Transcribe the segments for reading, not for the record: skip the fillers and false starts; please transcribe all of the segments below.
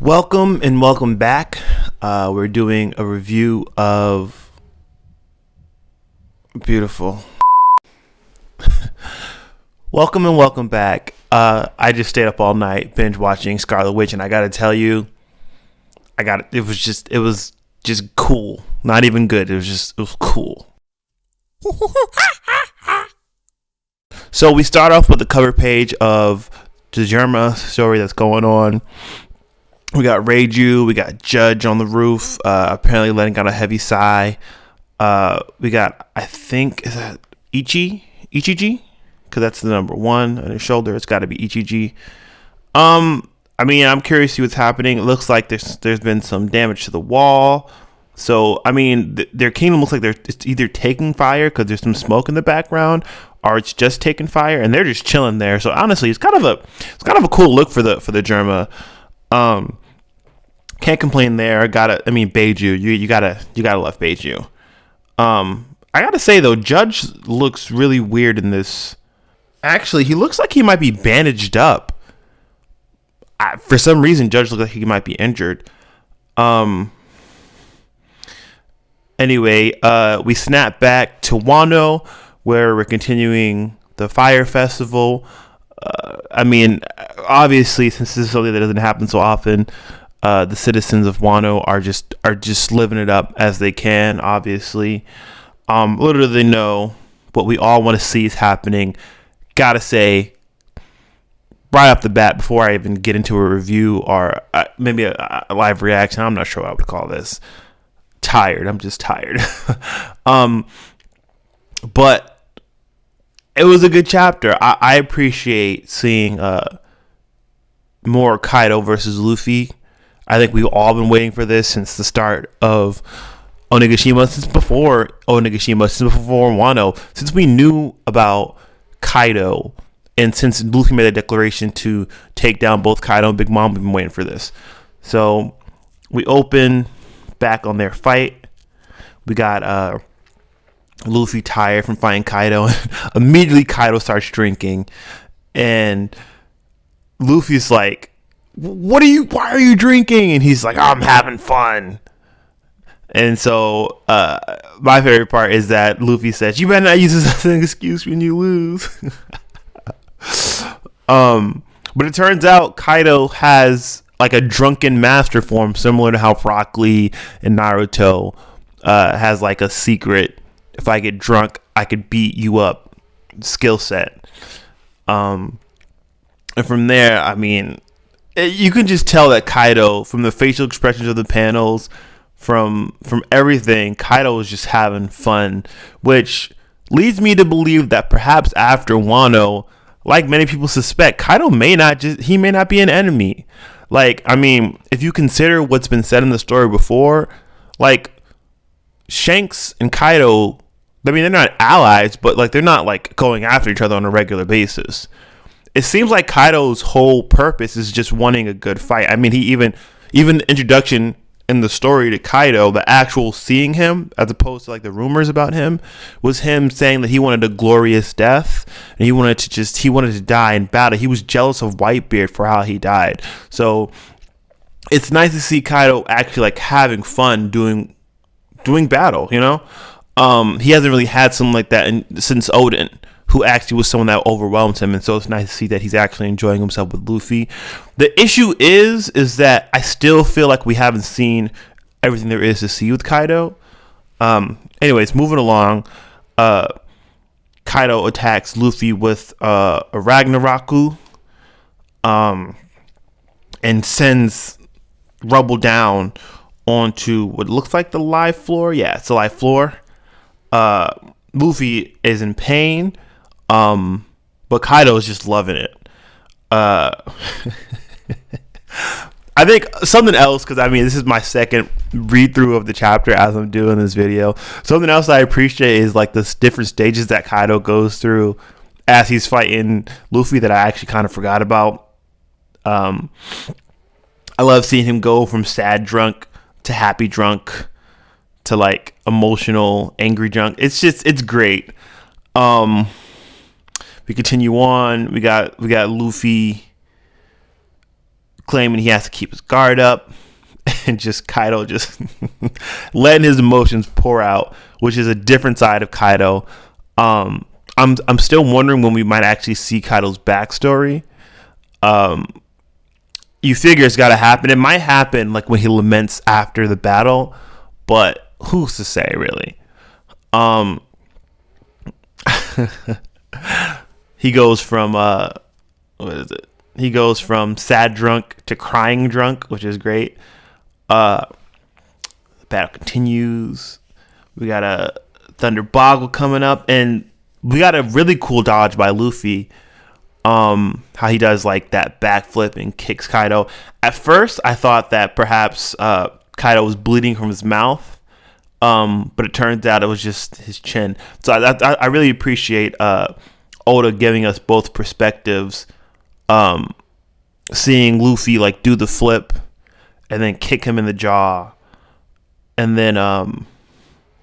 Welcome and welcome back. We're doing a review of beautiful. Welcome and welcome back. I just stayed up all night binge watching Scarlet Witch, and I gotta tell you, it was just cool. Not even good. It was cool. So we start off with the cover page of the Germa story that's going on. We got Reiju, we got Judge on the roof, apparently letting out a heavy sigh. We got, I think, is that Ichiji? Because that's the number one on his shoulder. It's got to be Ichiji. I'm curious to see what's happening. It looks like there's been some damage to the wall. So, their kingdom looks like it's either taking fire because there's some smoke in the background, or it's just taking fire, and they're just chilling there. So honestly, it's kind of a cool look for the Germa. Can't complain there. Beiju. You gotta love Beiju. I gotta say though, Judge looks really weird in this. Actually, he looks like he might be bandaged up. For some reason, Judge looks like he might be injured. Anyway, we snap back to Wano, where we're continuing the Fire Festival. Obviously, since this is something that doesn't happen so often, the citizens of Wano are just living it up as they can. Obviously, little do they know what we all want to see is happening. Gotta say, right off the bat, before I even get into a review or maybe a live reaction, I'm not sure what I would call this. Tired. I'm just tired. But it was a good chapter. I appreciate seeing more Kaido versus Luffy. I think we've all been waiting for this since the start of Onigashima, since before Wano, since we knew about Kaido, and since Luffy made a declaration to take down both Kaido and Big Mom. We've been waiting for this. So we open back on their fight. We got Luffy tired from fighting Kaido. Immediately Kaido starts drinking, and Luffy's like, why are you drinking? And he's like, I'm having fun. And so my favorite part is that Luffy says, you better not use this as an excuse when you lose. But it turns out Kaido has like a drunken master form, similar to how Rock Lee and Naruto has like a secret, if I get drunk I could beat you up skill set. And from there, you can just tell that Kaido, from the facial expressions of the panels, from everything, Kaido is just having fun, which leads me to believe that perhaps after Wano, like many people suspect, Kaido may not be an enemy. If you consider what's been said in the story before, like Shanks and Kaido, they're not allies, but they're not going after each other on a regular basis. It seems like Kaido's whole purpose is just wanting a good fight. He even the introduction in the story to Kaido, the actual seeing him as opposed to the rumors about him, was him saying that he wanted a glorious death and he wanted to die in battle. He was jealous of Whitebeard for how he died. So it's nice to see Kaido actually having fun doing battle, He hasn't really had something like that since Odin, who actually was someone that overwhelmed him, and so it's nice to see that he's actually enjoying himself with Luffy. The issue is that I still feel like we haven't seen everything there is to see with Kaido. Anyways, moving along, Kaido attacks Luffy with a Ragnaroku, and sends Rubble down onto what looks like the live floor. Yeah, it's the live floor. Luffy is in pain. But Kaido is just loving it. I think something else, because this is my second read through of the chapter as I'm doing this video. Something else I appreciate is the different stages that Kaido goes through as he's fighting Luffy that I actually kind of forgot about. I love seeing him go from sad drunk to happy drunk to emotional angry drunk. It's great. We continue on. We got Luffy claiming he has to keep his guard up, and just Kaido just letting his emotions pour out, which is a different side of Kaido. I'm still wondering when we might actually see Kaido's backstory. You figure it's got to happen. It might happen like when he laments after the battle, but who's to say, really? He goes from what is it? He goes from sad drunk to crying drunk, which is great. The battle continues. We got a Thunder Boggle coming up, and we got a really cool dodge by Luffy. How he does like that backflip and kicks Kaido. At first, I thought that perhaps Kaido was bleeding from his mouth, but it turns out it was just his chin. So I really appreciate Oda giving us both perspectives. Seeing Luffy like do the flip and then kick him in the jaw, and then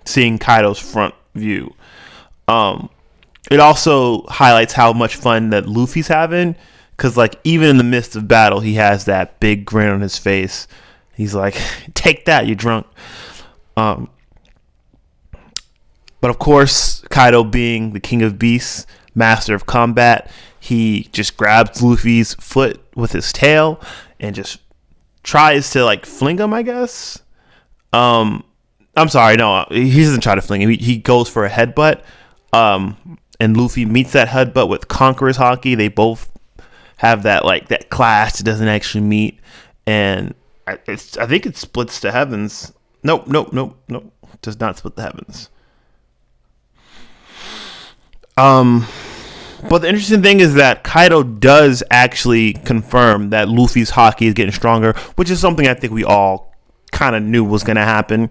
seeing Kaido's front view. It also highlights how much fun that Luffy's having, because like even in the midst of battle, he has that big grin on his face. He's like, "Take that, you drunk." But of course, Kaido, being the king of beasts, master of combat, he just grabs Luffy's foot with his tail and just tries to like fling him, I guess. I'm sorry, no, he doesn't try to fling him. He goes for a headbutt. And Luffy meets that headbutt with Conqueror's Haki. They both have that like that clash that doesn't actually meet, and I think it splits the heavens. Nope. It does not split the heavens. But the interesting thing is that Kaido does actually confirm that Luffy's Haki is getting stronger, which is something I think we all kind of knew was going to happen.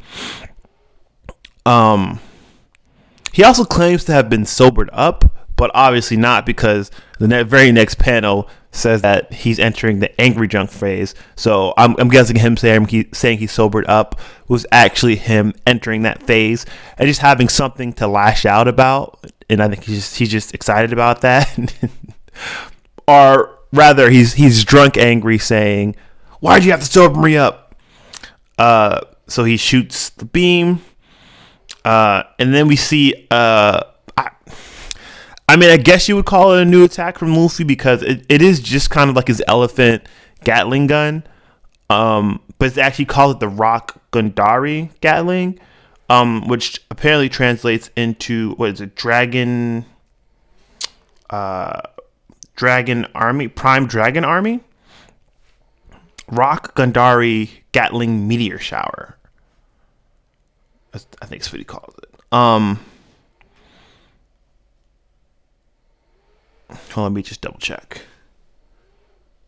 He also claims to have been sobered up, but obviously not, because the very next panel says that he's entering the angry drunk phase. So I'm guessing him saying he's sobered up was actually him entering that phase and just having something to lash out about. And I think he's just excited about that. Or rather, he's drunk angry, saying, "Why'd you have to sober me up?" So he shoots the beam. And then we see, I guess you would call it a new attack from Luffy, because it is just kind of like his elephant Gatling gun. But it's actually called the Rock Gundari Gatling, which apparently translates into, what is it, Dragon Army, Prime Dragon Army? Rock Gundari Gatling Meteor Shower, I think that's what he calls it. Hold on, let me just double check.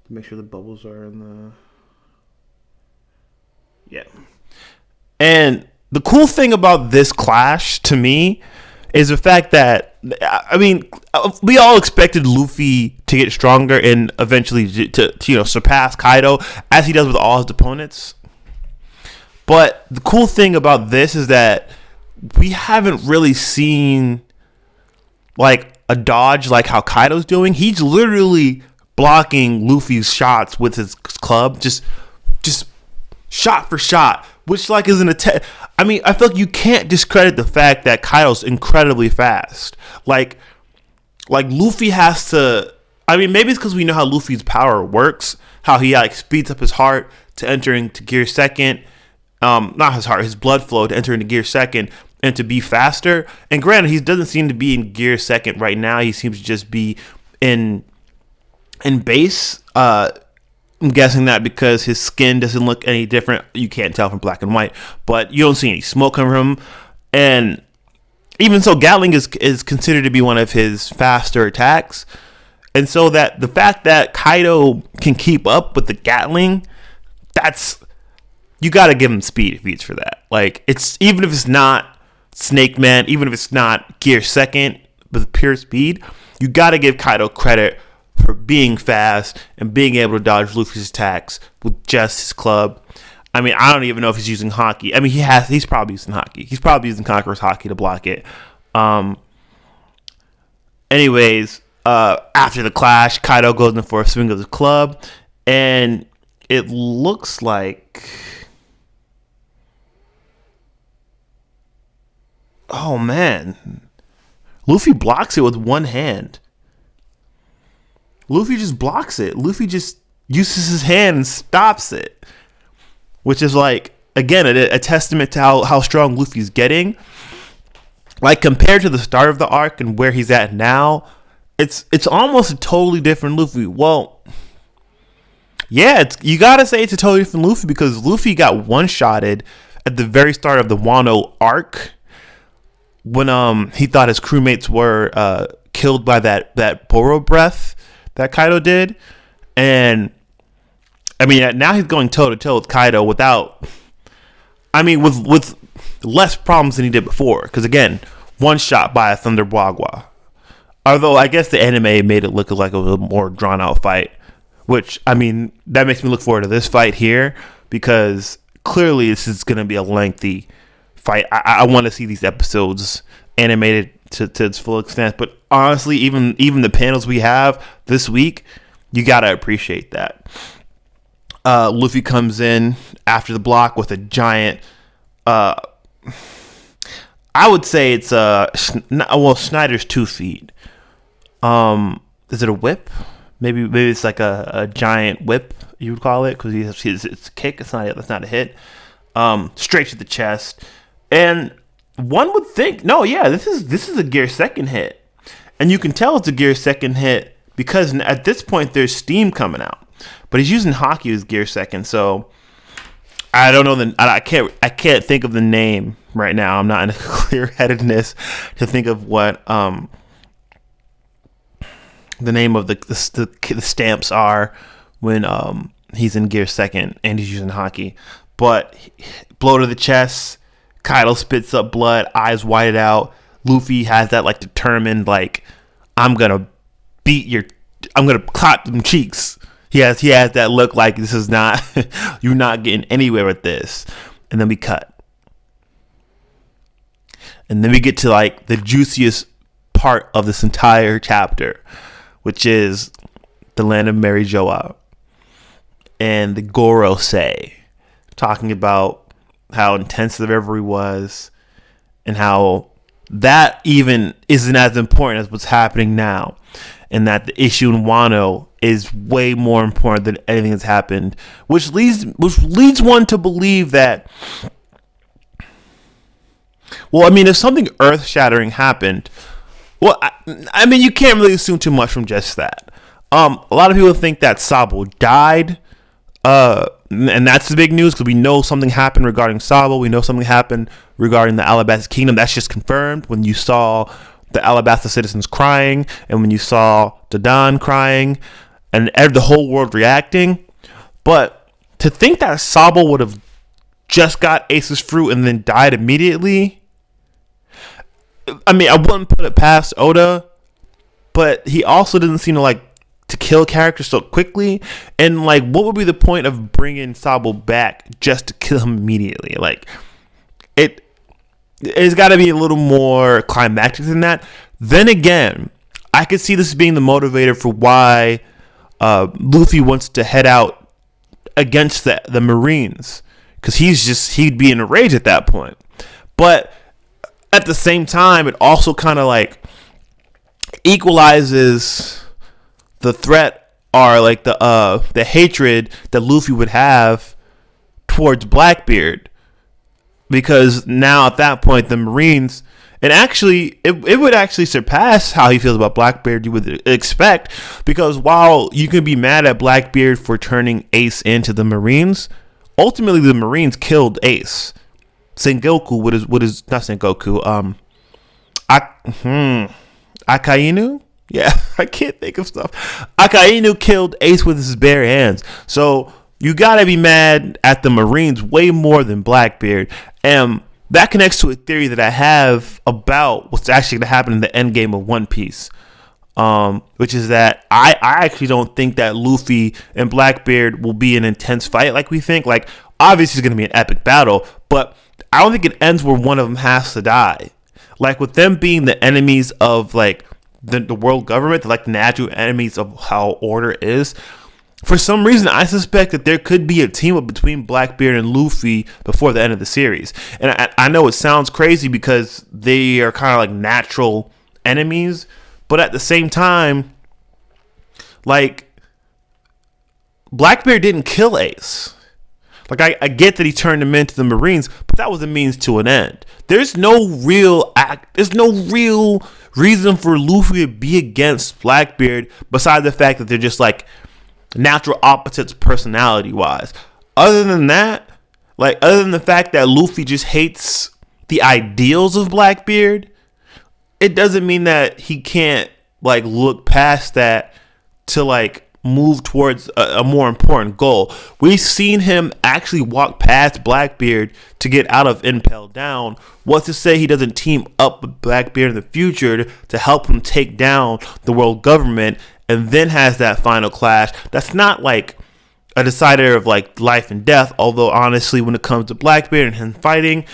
Make sure the bubbles are in the... Yeah. And the cool thing about this clash, to me, is the fact that, we all expected Luffy to get stronger and eventually to surpass Kaido, as he does with all his opponents. But the cool thing about this is that we haven't really seen like a dodge like how Kaido's doing. He's literally blocking Luffy's shots with his club, just shot for shot, which like is an attack. I feel like you can't discredit the fact that Kaido's incredibly fast. Like Luffy has to. Maybe it's because we know how Luffy's power works, how he like speeds up his heart to enter into gear second. Not his heart, his blood flow to enter into gear second and to be faster. And granted, he doesn't seem to be in gear second right now. He seems to just be in base. I'm guessing that because his skin doesn't look any different. You can't tell from black and white, but you don't see any smoke coming from him. And even so, Gatling is considered to be one of his faster attacks. And so that the fact that Kaido can keep up with the Gatling, you got to give him speed feats for that. Like, it's even if it's not Snake Man, even if it's not gear second with pure speed, you got to give Kaido credit for being fast and being able to dodge Luffy's attacks with just his club. I don't even know if he's using Haki. He's probably using Haki. He's probably using Conqueror's Haki to block it. Anyways, after the clash, Kaido goes in for a swing of the club, and it looks like, oh man, Luffy blocks it with one hand. Luffy just blocks it. Luffy just uses his hand and stops it, which is like, again, a testament to how strong Luffy's getting. Like, compared to the start of the arc and where he's at now, it's almost a totally different Luffy. Well, yeah, you gotta say it's a totally different Luffy, because Luffy got one-shotted at the very start of the Wano arc when he thought his crewmates were killed by that Boro breath that Kaido did. And I mean, now he's going toe to toe with Kaido with less problems than he did before. Because again, one shot by a Thunder Bagua. Although I guess the anime made it look like it was a more drawn out fight, which, I mean, that makes me look forward to this fight here, because clearly this is going to be a lengthy fight. I want to see these episodes animated to its full extent. But honestly, even the panels we have this week, you got to appreciate that. Luffy comes in after the block with a giant, I would say it's Schneider's 2 feet. Is it a whip? Maybe it's like a giant whip, you would call it, because it's a kick. That's not a hit. Straight to the chest, and one would think, no, yeah, this is a Gear second hit, and you can tell it's a Gear second hit because at this point there's steam coming out. But he's using Haki as Gear second, so I don't know. I can't think of the name right now. I'm not in a clear-headedness to think of what the name of the stamps are when he's in Gear second and he's using Haki. But blow to the chest, Kaido spits up blood, eyes whited out. Luffy has that like determined, like, I'm gonna clot them cheeks. He has that look like this is not you're not getting anywhere with this. And then we cut. And then we get to like the juiciest part of this entire chapter, which is the land of Mary Joa and the Gorosei, talking about how intense the reverie was and how that even isn't as important as what's happening now, and that the issue in Wano is way more important than anything that's happened, which leads one to believe that, well, I mean, if something earth-shattering happened, well, I mean, you can't really assume too much from just that. A lot of people think that Sabo died, and that's the big news, because we know something happened regarding Sabo. We know something happened regarding the Alabasta Kingdom. That's just confirmed when you saw the Alabasta citizens crying, and when you saw Dadan crying, and the whole world reacting. But to think that Sabo would have just got Ace's fruit and then died immediately, I mean, I wouldn't put it past Oda, but he also doesn't seem to kill characters so quickly. And like, what would be the point of bringing Sabo back just to kill him immediately? Like, it's got to be a little more climactic than that. Then again, I could see this being the motivator for why Luffy wants to head out against the Marines, because he'd be in a rage at that point. But at the same time, it also kind of like equalizes the threat, or like the hatred that Luffy would have towards Blackbeard, because now at that point the Marines, and actually it would actually surpass how he feels about Blackbeard, you would expect, because while you can be mad at Blackbeard for turning Ace into the Marines, ultimately the Marines killed Ace. Sengoku, what is not Sengoku, Akainu? Yeah, I can't think of stuff. Akainu killed Ace with his bare hands. So you gotta be mad at the Marines way more than Blackbeard. And that connects to a theory that I have about what's actually going to happen in the end game of One Piece. Which is that I actually don't think that Luffy and Blackbeard will be an intense fight like we think. Like, obviously it's going to be an epic battle, but I don't think it ends where one of them has to die. Like, with them being the enemies of like the world government, like the natural enemies of how order is, For some reason, I suspect that there could be a team up between Blackbeard and Luffy before the end of the series. And I know it sounds crazy because they are kind of like natural enemies, but at the same time, like, Blackbeard didn't kill Ace. Like, I get that he turned him into the Marines, but that was a means to an end. There's no real reason for Luffy to be against Blackbeard besides the fact that they're just like natural opposites personality wise. Other than that, like, other than the fact that Luffy just hates the ideals of Blackbeard, it doesn't mean that he can't like look past that to like move towards a more important goal. We've seen him actually walk past Blackbeard to get out of Impel Down. What's to say he doesn't team up with Blackbeard in the future to help him take down the world government, and then has that final clash? That's not like a decider of like life and death, although honestly when it comes to Blackbeard and him fighting,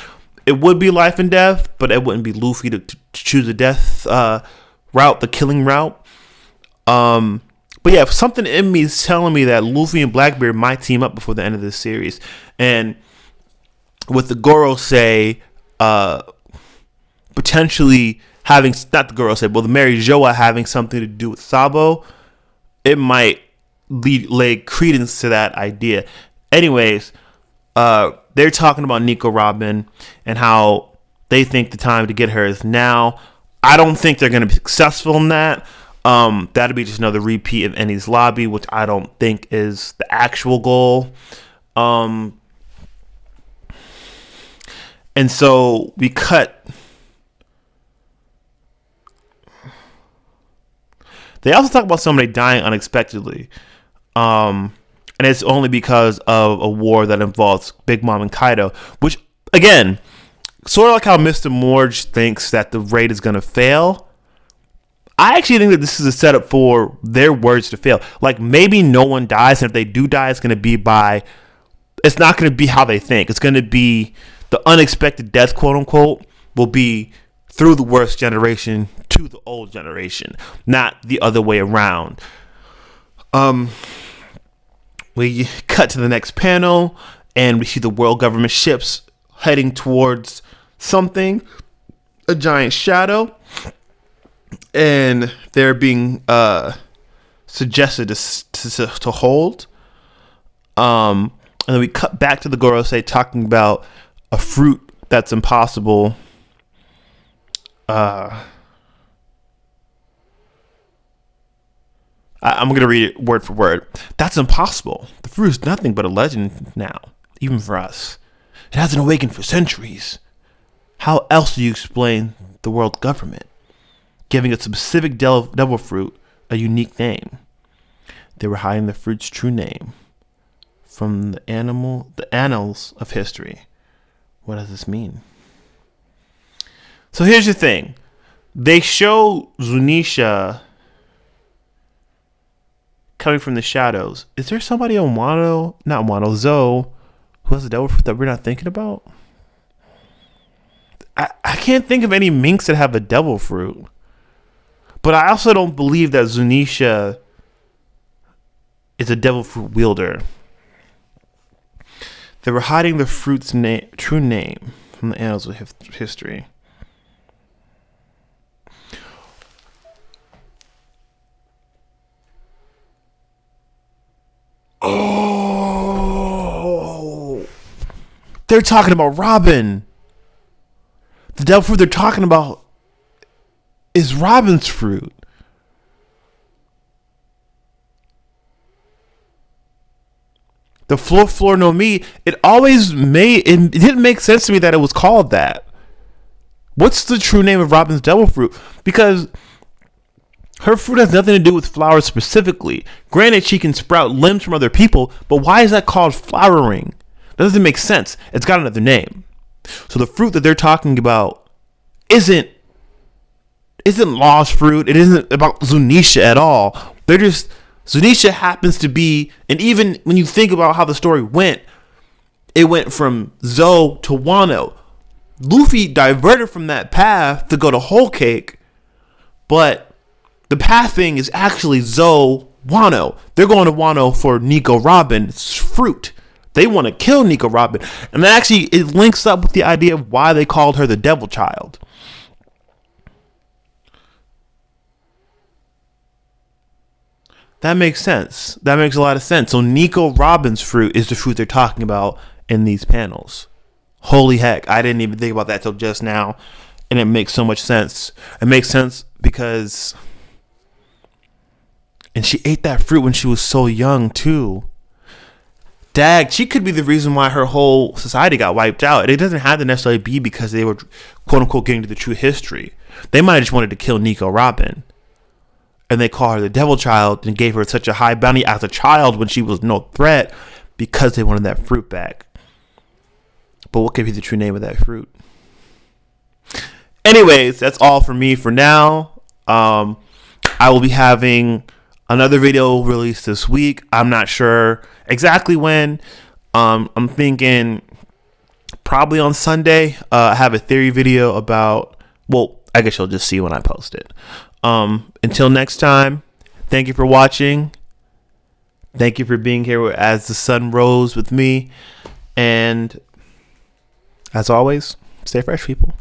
it would be life and death, but it wouldn't be Luffy to choose the death route, the killing route. But yeah, something in me is telling me that Luffy and Blackbeard might team up before the end of this series. And with the Gorosei potentially having, not the Gorosei, but the Mary Joa having something to do with Sabo, it might lay credence to that idea. Anyways, they're talking about Nico Robin and how they think the time to get her is now. I don't think they're going to be successful in that. That'll be just another repeat of Enies Lobby, which I don't think is the actual goal. And so we cut. They also talk about somebody dying unexpectedly. And it's only because of a war that involves Big Mom and Kaido, which, again, sort of like how Mr. Morge thinks that the raid is going to fail. I actually think that this is a setup for their words to fail. Like, maybe no one dies, and if they do die, it's going to be it's not going to be how they think. It's going to be the unexpected death, quote unquote, will be through the worst generation to the old generation, not the other way around. We cut to the next panel, and we see the world government ships heading towards something, a giant shadow. And they're being suggested to hold. And then we cut back to the Gorosei talking about a fruit that's impossible. I'm going to read it word for word. That's impossible. The fruit is nothing but a legend now, even for us. It hasn't awakened for centuries. How else do you explain the world government giving a specific devil fruit a unique name? They were hiding the fruit's true name from the annals of history. What does this mean? So here's the thing. They show Zunisha coming from the shadows. Is there somebody on Zoe, who has a devil fruit that we're not thinking about? I can't think of any minks that have a devil fruit. But I also don't believe that Zunisha is a devil fruit wielder. They were hiding the fruit's true name from the annals of history. Oh, they're talking about Robin. The devil fruit they're talking about is Robin's fruit. The Flor no Mi, it didn't make sense to me that it was called that. What's the true name of Robin's devil fruit? Because her fruit has nothing to do with flowers specifically. Granted, she can sprout limbs from other people, but why is that called flowering? That doesn't make sense. It's got another name. So the fruit that they're talking about isn't Law's fruit. It isn't about Zunisha at all. Zunisha happens to be, and even when you think about how the story went, it went from Zoe to Wano. Luffy diverted from that path to go to Whole Cake, but the pathing is actually Zoe, Wano. They're going to Wano for Nico Robin's fruit. They want to kill Nico Robin. And that actually, it links up with the idea of why they called her the Devil Child. That makes sense. That makes a lot of sense. So Nico Robin's fruit is the fruit they're talking about in these panels. Holy heck. I didn't even think about that till just now. And it makes so much sense. It makes sense because... And she ate that fruit when she was so young, too. Dag, she could be the reason why her whole society got wiped out. It doesn't have to necessarily be because they were, quote unquote, getting to the true history. They might have just wanted to kill Nico Robin. And they call her the Devil Child and gave her such a high bounty as a child when she was no threat because they wanted that fruit back. But what could be the true name of that fruit? Anyways, that's all for me for now. I will be having another video released this week. I'm not sure exactly when. I'm thinking probably on Sunday. I have a theory video about, well, I guess you'll just see when I post it. Until next time, thank you for watching. Thank you for being here as the sun rose with me. And as always, stay fresh, people.